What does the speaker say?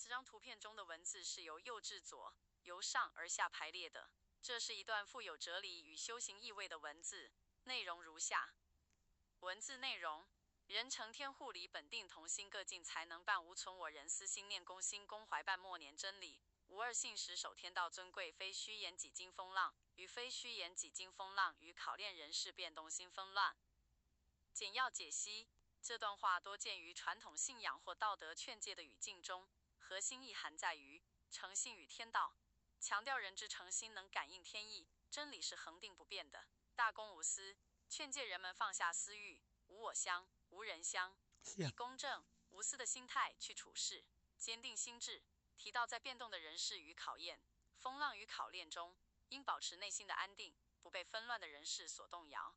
这张图片中的文字是由右至左、由上而下排列的。这是一段富有哲理与修行意味的文字，内容如下：文字内容：人成天护理本定同心，各尽才能办无存我人私心念公心公怀办默念真理，无二信实守天道尊贵，非虚言几经风浪，与非虚言几经风浪，与考验人事变动心纷乱。简要解析：这段话多见于传统信仰或道德劝诫的语境中，核心意涵在于诚信与天道，强调人之诚心能感应天意，真理是恒定不变的，大公无私，劝诫人们放下私欲，无我相，无人相，以公正无私的心态去处事，坚定心智。提到在变动的人事与考验、风浪与考验中，应保持内心的安定，不被纷乱的人事所动摇。